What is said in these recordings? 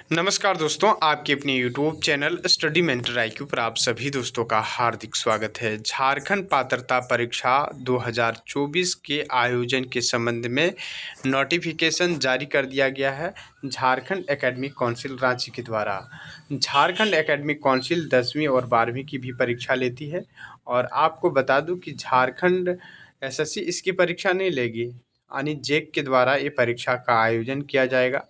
नमस्कार दोस्तों, आपके अपने YouTube channel study mentor IQ पर आप सभी दोस्तों का हार्दिक स्वागत है। झारखंड पात्रता परीक्षा 2024 के आयोजन के संबंध में नोटिफिकेशन जारी कर दिया गया है झारखंड एकेडमिक काउंसिल रांची के द्वारा। झारखंड एकेडमिक काउंसिल 10वीं और 12वीं की भी परीक्षा लेती है और आपको बता दूं कि झारखंड SSC इसकी परीक्षा नहीं लेगी, यानी JEC के द्वारा ये परीक्षा का आयोजन किया जाएगा।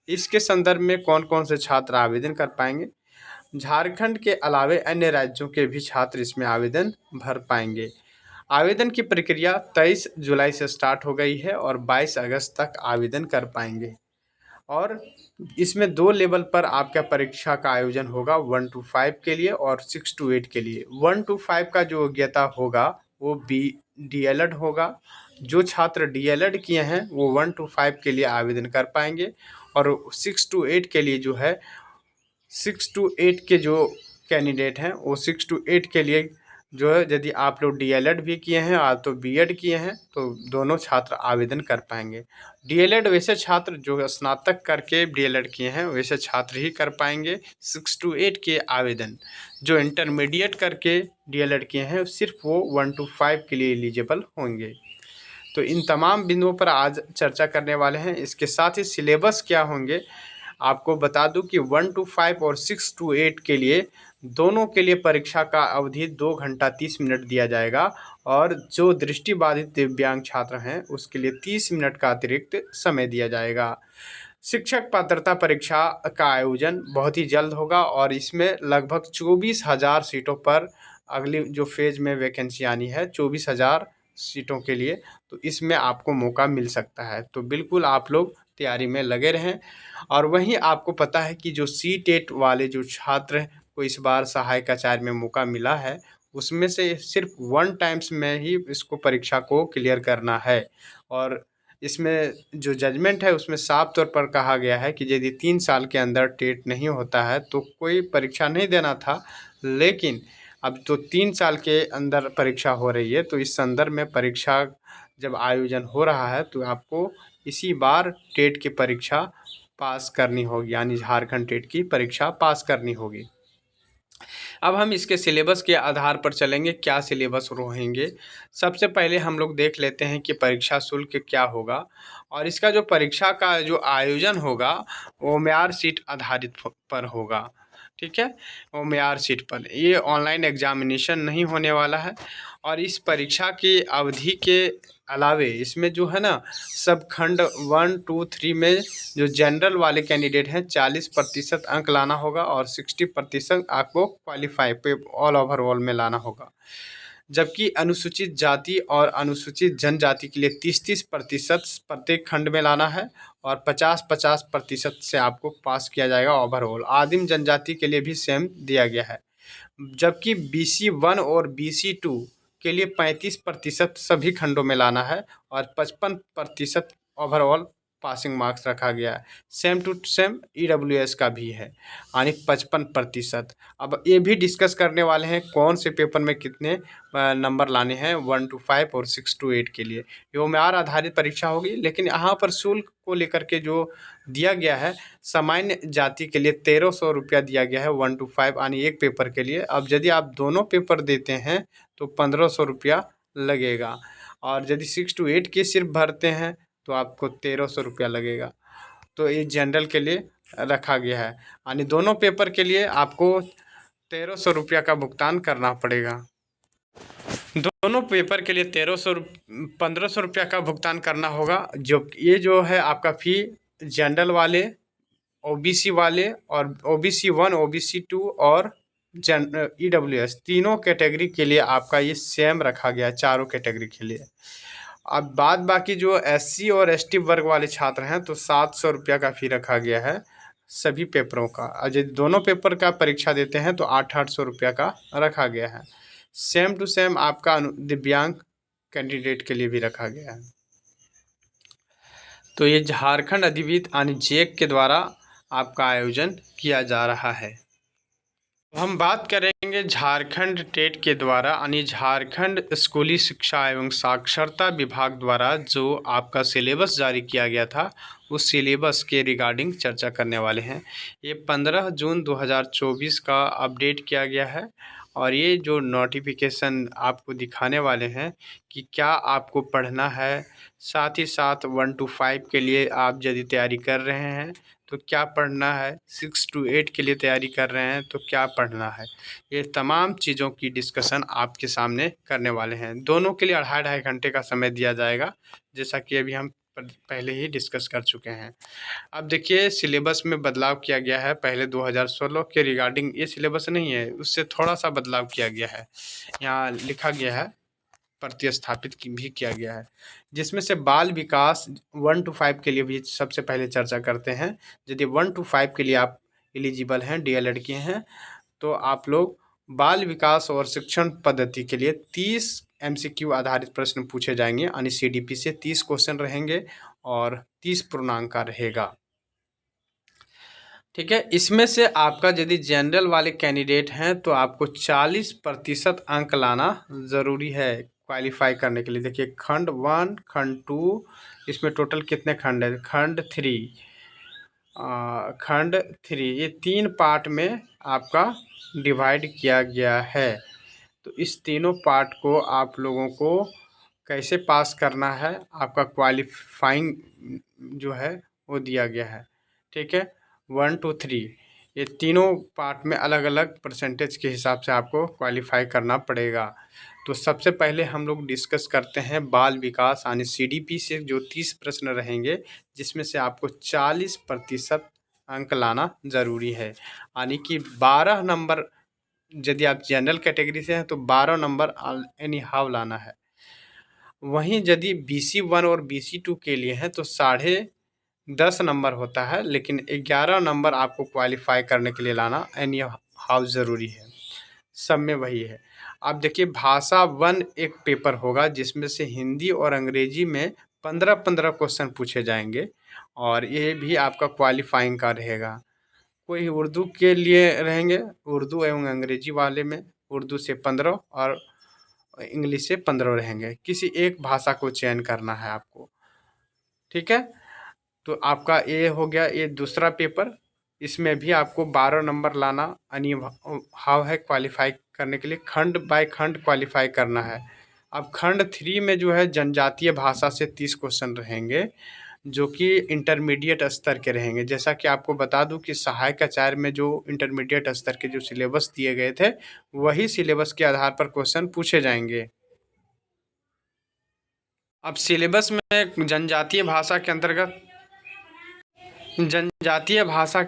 इसके संदर्भ में कौन कौन से छात्र आवेदन कर पाएंगे? झारखंड के अलावे अन्य राज्यों के भी छात्र इसमें आवेदन भर पाएंगे। आवेदन की प्रक्रिया 23 जुलाई से स्टार्ट हो गई है और 22 अगस्त तक आवेदन कर पाएंगे। और इसमें 2 लेवल पर आपका परीक्षा का आयोजन होगा, 1 to 5 के लिए और 6 to 8 के लिए। 1 to 5 का जो योग्यता होगा वो DLED होगा। जो छात्र DLED किए हैं वो 1 to 5 के लिए आवेदन कर पाएंगे और 6 to 8 के लिए जो है 6 to 8 के जो कैंडिडेट हैं वो 6 to 8 के लिए जो है, यदि आप लोग DLED भी किए हैं और तो BEd किए हैं तो दोनों छात्र आवेदन कर पाएंगे। DLED वैसे छात्र जो स्नातक करके DLED किए हैं वैसे छात्र ही कर पाएंगे 6 to 8 के आवेदन। जो इंटरमीडिएट करके DLED किए हैं सिर्फ वो 1 to 5 के लिए एलिजिबल होंगे। तो इन तमाम बिंदुओं पर आज चर्चा करने वाले हैं। इसके साथ ही सिलेबस क्या होंगे आपको बता दूं कि 1 to 5 और 6 to 8 के लिए दोनों के लिए परीक्षा का अवधि 2 घंटा 30 मिनट दिया जाएगा और जो दृष्टिबाधित दिव्यांग छात्र हैं उसके लिए 30 मिनट का अतिरिक्त समय दिया जाएगा। शिक्षक पात्रता परीक्षा का आयोजन बहुत ही जल्द होगा और इसमें लगभग 24,000 सीटों पर अगली जो फेज में वैकेंसी आनी है 24,000 सीटों के लिए, तो इसमें आपको मौका मिल सकता है। तो बिल्कुल आप लोग तैयारी में लगे रहें। और वहीं आपको पता है कि जो CTET वाले जो छात्र को इस बार सहायक आचार्य में मौका मिला है उसमें से सिर्फ 1 टाइम्स में ही इसको परीक्षा को क्लियर करना है। और इसमें जो जजमेंट है उसमें साफ तौर पर कहा गया है कि यदि 3 साल के अंदर टेट नहीं होता है तो कोई परीक्षा नहीं देना था, लेकिन अब तो 3 साल के अंदर परीक्षा हो रही है तो इस संदर्भ में परीक्षा जब आयोजन हो रहा है तो आपको इसी बार टेट की परीक्षा पास करनी होगी, यानी झारखंड टेट की परीक्षा पास करनी होगी। अब हम इसके सिलेबस के आधार पर चलेंगे, क्या सिलेबस रहेंगे। सबसे पहले हम लोग देख लेते हैं कि परीक्षा शुल्क क्या होगा और इसका जो परीक्षा का जो आयोजन होगा वो मेआर सीट आधारित पर होगा। ठीक है, वो मेआर सीट पर, ये ऑनलाइन एग्जामिनेशन नहीं होने वाला है। और इस परीक्षा की अवधि के अलावे इसमें जो है ना सब खंड 1 2 3 में जो जनरल वाले कैंडिडेट हैं 40% अंक लाना होगा और 60% आपको क्वालिफाई पे ऑल ओवरऑल में लाना होगा। जबकि अनुसूचित जाति और अनुसूचित जनजाति के लिए 30-30% प्रत्येक खंड में लाना है और 50-50% से आपको पास किया जाएगा ओवरऑल। आदिम जनजाति के लिए भी सेम दिया गया है। जबकि BC1 और BC2 के लिए 35% सभी खंडों में लाना है और 55% ओवरऑल पासिंग मार्क्स रखा गया है। सेम टू सेम EWS का भी है, यानी 55%। अब ये भी डिस्कस करने वाले हैं कौन से पेपर में कितने नंबर लाने हैं 1 to 5 और 6 to 8 के लिए। ये मेआर आधारित परीक्षा होगी, लेकिन यहाँ पर शुल्क को लेकर के जो दिया गया है सामान्य जाति के लिए 1300 रुपया दिया गया है 1 to 5, यानी एक पेपर के लिए। अब यदि आप दोनों पेपर देते हैं तो 1500 रुपया लगेगा और यदि 6 to 8 के सिर्फ भरते हैं तो आपको 1300 रुपया लगेगा। तो ये जनरल के लिए रखा गया है, यानी दोनों पेपर के लिए आपको 1300 रुपया का भुगतान करना पड़ेगा। दोनों पेपर के लिए 1500 रुपया का भुगतान करना होगा। ये जो है आपका फ़ी जनरल वाले, OBC वाले और OBC1 OBC2 और EWS तीनों कैटेगरी के लिए आपका ये सेम रखा गया है, चारों कैटेगरी के लिए। अब बाकी जो SC और ST वर्ग वाले छात्र हैं तो 700 रुपया का फ़ी रखा गया है सभी पेपरों का। और यदि दोनों पेपर का परीक्षा देते हैं तो 800 रुपया का रखा गया है। सेम टू सेम आपका दिव्यांग कैंडिडेट के लिए भी रखा गया है। तो ये झारखंड अधिविद्य यानी JEC के द्वारा आपका आयोजन किया जा रहा है। हम बात करेंगे झारखंड टेट के द्वारा, यानी झारखंड स्कूली शिक्षा एवं साक्षरता विभाग द्वारा जो आपका सिलेबस जारी किया गया था उस सिलेबस के रिगार्डिंग चर्चा करने वाले हैं। ये 15 जून 2024 का अपडेट किया गया है और ये जो नोटिफिकेशन आपको दिखाने वाले हैं कि क्या आपको पढ़ना है, साथ ही साथ 1 to 5 के लिए आप यदि तैयारी कर रहे हैं तो क्या पढ़ना है, 6 to 8 के लिए तैयारी कर रहे हैं तो क्या पढ़ना है। ये तमाम चीज़ों की डिस्कशन आपके सामने करने वाले हैं। दोनों के लिए 2.5 घंटे का समय दिया जाएगा, जैसा कि अभी हम पहले ही डिस्कस कर चुके हैं। अब देखिए सिलेबस में बदलाव किया गया है। पहले 2016 के रिगार्डिंग ये सिलेबस नहीं है, उससे थोड़ा सा बदलाव किया गया है। यहाँ लिखा गया है, प्रतिस्थापित भी किया गया है, जिसमें से बाल विकास 1 to 5 के लिए भी सबसे पहले चर्चा करते हैं। यदि 1 to 5 के लिए आप एलिजिबल हैं, डीएलएड किए हैं, तो आप लोग बाल विकास और शिक्षण पद्धति के लिए 30 एमसीक्यू आधारित प्रश्न पूछे जाएंगे, यानी सीडीपी से 30 क्वेश्चन रहेंगे और 30 पूर्णांक का रहेगा। ठीक है, इसमें से आपका यदि जनरल वाले कैंडिडेट हैं तो आपको 40% अंक लाना ज़रूरी है क्वालिफाई करने के लिए। देखिए खंड 1, खंड 2, इसमें टोटल कितने खंड है, खंड 3 ये 3 पार्ट में आपका डिवाइड किया गया है। तो इस तीनों पार्ट को आप लोगों को कैसे पास करना है, आपका क्वालिफाइंग जो है वो दिया गया है। ठीक है, 1 to 3 ये तीनों पार्ट में अलग अलग परसेंटेज के हिसाब से आपको क्वालिफाई करना पड़ेगा। तो सबसे पहले हम लोग डिस्कस करते हैं बाल विकास यानी सीडीपी से जो 30 प्रश्न रहेंगे, जिसमें से आपको 40% अंक लाना ज़रूरी है, यानी कि 12 नंबर। यदि आप जनरल कैटेगरी से हैं तो 12 नंबर एनी हाउ लाना है। वहीं यदि BC1 और BC2 के लिए हैं तो 10.5 नंबर होता है, लेकिन 11 नंबर आपको क्वालिफाई करने के लिए लाना एनी हाउ ज़रूरी है। सब में वही है। अब देखिए भाषा 1 एक पेपर होगा, जिसमें से हिंदी और अंग्रेजी में 15-15 क्वेश्चन पूछे जाएंगे और ये भी आपका क्वालिफाइंग का रहेगा। कोई उर्दू के लिए रहेंगे, उर्दू एवं अंग्रेजी वाले में उर्दू से 15 और इंग्लिश से 15 रहेंगे। किसी एक भाषा को चयन करना है आपको। ठीक है, तो आपका ये हो गया ये दूसरा पेपर। इसमें भी आपको 12 नंबर लाना हाउ है क्वालिफाई करने के लिए, खंड बाय खंड क्वालिफाई करना है। अब खंड 3 में जो है जनजातीय भाषा से 30 क्वेश्चन रहेंगे, जो कि इंटरमीडिएट स्तर के रहेंगे। जैसा कि आपको बता दूं कि सहायक आचार्य में जो इंटरमीडिएट स्तर के जो सिलेबस दिए गए थे, वही सिलेबस के आधार पर क्वेश्चन पूछे जाएंगे। अब सिलेबस में जनजातीय भाषा के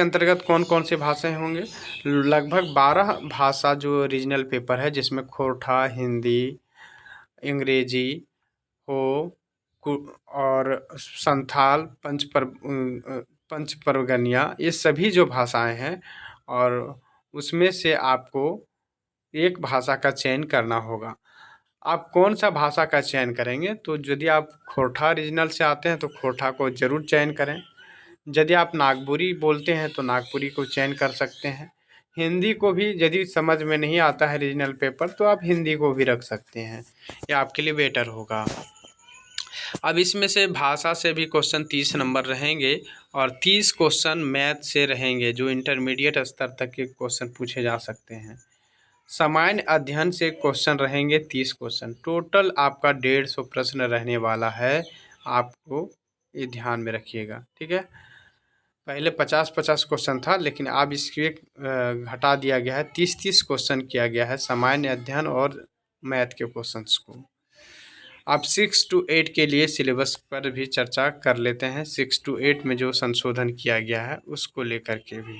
अंतर्गत कौन कौन सी भाषाएं होंगे, लगभग 12 भाषा जो रीजनल पेपर है, जिसमें खोरठा, हिंदी, अंग्रेजी हो और संथाल, पंच परगनिया, ये सभी जो भाषाएं हैं, और उसमें से आपको एक भाषा का चयन करना होगा। आप कौन सा भाषा का चयन करेंगे, तो यदि आप खोरठा रीजनल से आते हैं तो खोरठा को ज़रूर चयन करें। यदि आप नागपुरी बोलते हैं तो नागपुरी को चयन कर सकते हैं। हिंदी को भी यदि समझ में नहीं आता है रीजनल पेपर, तो आप हिंदी को भी रख सकते हैं, ये आपके लिए बेटर होगा। अब इसमें से भाषा से भी क्वेश्चन 30 नंबर रहेंगे और 30 क्वेश्चन मैथ से रहेंगे, जो इंटरमीडिएट स्तर तक के क्वेश्चन पूछे जा सकते हैं। सामान्य अध्ययन से क्वेश्चन रहेंगे 30 क्वेश्चन। टोटल आपका 150 प्रश्न रहने वाला है, आपको ये ध्यान में रखिएगा। ठीक है, पहले 50-50 क्वेश्चन था, लेकिन अब इसके घटा दिया गया है, 30-30 क्वेश्चन किया गया है सामान्य अध्ययन और मैथ के क्वेश्चंस को। अब 6 to 8 के लिए सिलेबस पर भी चर्चा कर लेते हैं। 6 to 8 में जो संशोधन किया गया है उसको लेकर के भी।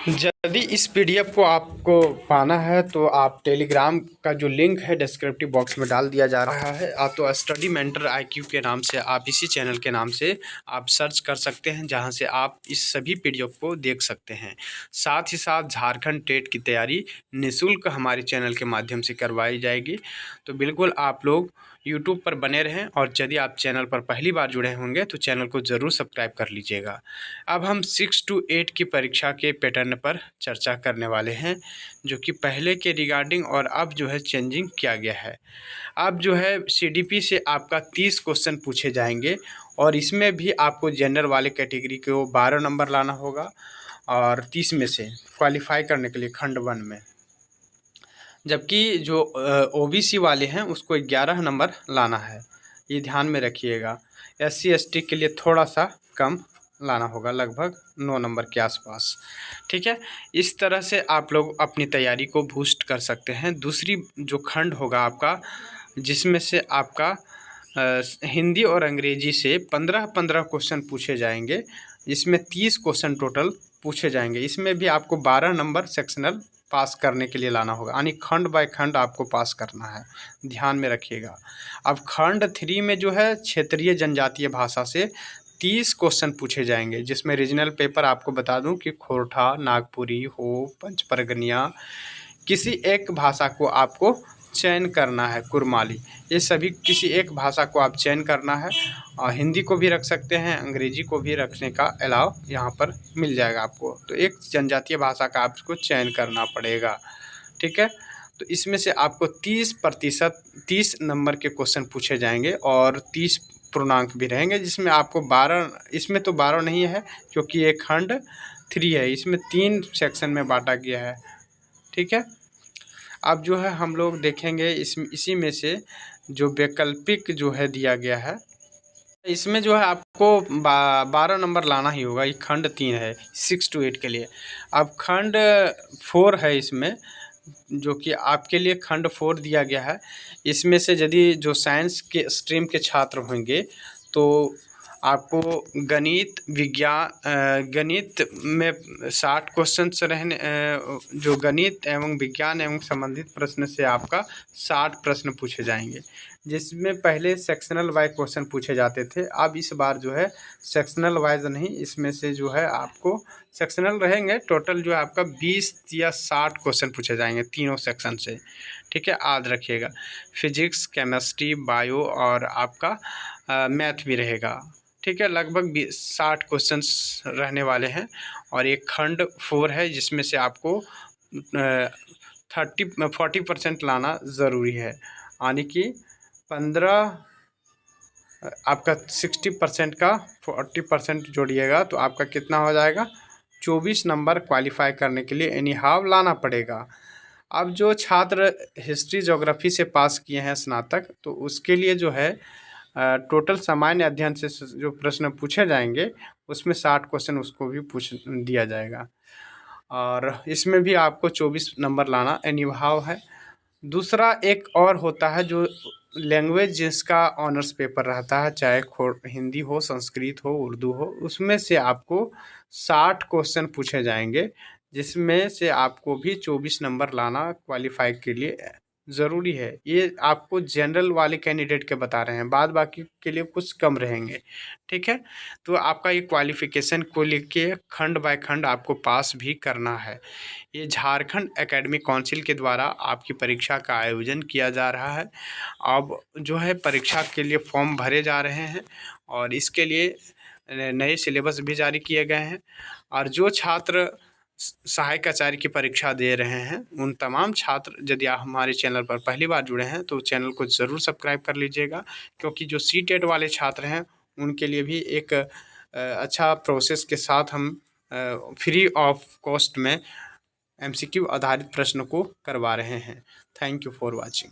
यदि इस पीडीएफ को आपको पाना है तो आप टेलीग्राम का जो लिंक है डिस्क्रिप्टिव बॉक्स में डाल दिया जा रहा है। आप तो स्टडी मेंटर IQ के नाम से, आप इसी चैनल के नाम से आप सर्च कर सकते हैं, जहां से आप इस सभी पीडीएफ को देख सकते हैं। साथ ही साथ झारखंड टेट की तैयारी निःशुल्क हमारे चैनल के माध्यम से करवाई जाएगी। तो बिल्कुल आप लोग यूट्यूब पर बने रहें, और यदि आप चैनल पर पहली बार जुड़े होंगे तो चैनल को ज़रूर सब्सक्राइब कर लीजिएगा। अब हम 6 to 8 की परीक्षा के पैटर्न पर चर्चा करने वाले हैं, जो कि पहले के रिगार्डिंग और अब जो है चेंजिंग किया गया है। अब जो है CDP से आपका 30 क्वेश्चन पूछे जाएंगे और इसमें भी आपको जनरल वाले कैटेगरी को 12 नंबर लाना होगा और 30 में से क्वालिफाई करने के लिए खंड 1 में, जबकि जो ओबीसी वाले हैं उसको 11 नंबर लाना है। ये ध्यान में रखिएगा। SC ST के लिए थोड़ा सा कम लाना होगा, लगभग 9 नंबर के आसपास। ठीक है, इस तरह से आप लोग अपनी तैयारी को बूस्ट कर सकते हैं। दूसरी जो खंड होगा आपका, जिसमें से आपका हिंदी और अंग्रेजी से 15-15 क्वेश्चन पूछे जाएंगे। इसमें 30 क्वेश्चन टोटल पूछे जाएंगे। इसमें भी आपको 12 नंबर सेक्शनल पास करने के लिए लाना होगा, यानी खंड बाय खंड आपको पास करना है, ध्यान में रखिएगा। अब खंड 3 में जो है क्षेत्रीय जनजातीय भाषा से 30 क्वेश्चन पूछे जाएंगे, जिसमें रीजनल पेपर आपको बता दूं कि खोरठा, नागपुरी हो, पंच परगनिया, किसी एक भाषा को आपको चयन करना है, कुरमाली, ये सभी किसी एक भाषा को आप चयन करना है। और हिंदी को भी रख सकते हैं, अंग्रेजी को भी रखने का अलाव यहाँ पर मिल जाएगा आपको। तो एक जनजातीय भाषा का आपको चयन करना पड़ेगा। ठीक है, तो इसमें से आपको 30 नंबर के क्वेश्चन पूछे जाएंगे और 30 पूर्णांक भी रहेंगे, जिसमें आपको 12, इसमें तो 12 नहीं है क्योंकि ये खंड 3 है, इसमें 3 सेक्शन में बांटा गया है। ठीक है, अब जो है हम लोग देखेंगे इसी में से जो वैकल्पिक जो है दिया गया है, इसमें जो है आपको 12 नंबर लाना ही होगा। ये खंड 3 है 6 to 8 के लिए। अब खंड 4 है इसमें, जो कि आपके लिए खंड 4 दिया गया है। इसमें से यदि जो साइंस के स्ट्रीम के छात्र होंगे तो आपको गणित विज्ञान, गणित में 60 क्वेश्चंस रहने, जो गणित एवं विज्ञान एवं संबंधित प्रश्न से आपका 60 प्रश्न पूछे जाएंगे, जिसमें पहले सेक्शनल वाइज क्वेश्चन पूछे जाते थे। अब इस बार जो है सेक्शनल वाइज नहीं, इसमें से जो है आपको सेक्शनल रहेंगे, टोटल जो है आपका 20 या 60 क्वेश्चन पूछे जाएंगे तीनों सेक्शन से। ठीक है, याद रखिएगा। फिजिक्स, केमिस्ट्री, बायो और आपका मैथ भी रहेगा। ठीक है, लगभग 60 क्वेश्चंस रहने वाले हैं। और एक खंड 4 है जिसमें से आपको 40% लाना ज़रूरी है, यानी कि 15, आपका 60% का 40% जोड़िएगा तो आपका कितना हो जाएगा, 24 नंबर क्वालिफाई करने के लिए एनी हाउ लाना पड़ेगा। अब जो छात्र हिस्ट्री ज्योग्राफी से पास किए हैं स्नातक, तो उसके लिए जो है टोटल सामान्य अध्ययन से जो प्रश्न पूछे जाएंगे उसमें 60 क्वेश्चन उसको भी पूछ दिया जाएगा, और इसमें भी आपको 24 नंबर लाना अनिवार्य है। दूसरा एक और होता है जो लैंग्वेज जिसका ऑनर्स पेपर रहता है, चाहे हिंदी हो, संस्कृत हो, उर्दू हो, उसमें से आपको 60 क्वेश्चन पूछे जाएंगे, जिसमें से आपको भी 24 नंबर लाना क्वालिफाई के लिए ज़रूरी है। ये आपको जनरल वाले कैंडिडेट के बता रहे हैं, बाद बाकी के लिए कुछ कम रहेंगे। ठीक है, तो आपका ये क्वालिफिकेशन को लेके खंड बाय खंड आपको पास भी करना है। ये झारखंड एकेडमिक काउंसिल के द्वारा आपकी परीक्षा का आयोजन किया जा रहा है। अब जो है परीक्षा के लिए फॉर्म भरे जा रहे हैं और इसके लिए नए सिलेबस भी जारी किए गए हैं। और जो छात्र सहायक आचार्य की परीक्षा दे रहे हैं, उन तमाम छात्र यदि आप हमारे चैनल पर पहली बार जुड़े हैं तो चैनल को ज़रूर सब्सक्राइब कर लीजिएगा, क्योंकि जो सीटेट वाले छात्र हैं उनके लिए भी एक अच्छा प्रोसेस के साथ हम फ्री ऑफ कॉस्ट में MCQ आधारित प्रश्न को करवा रहे हैं। Thank you for watching.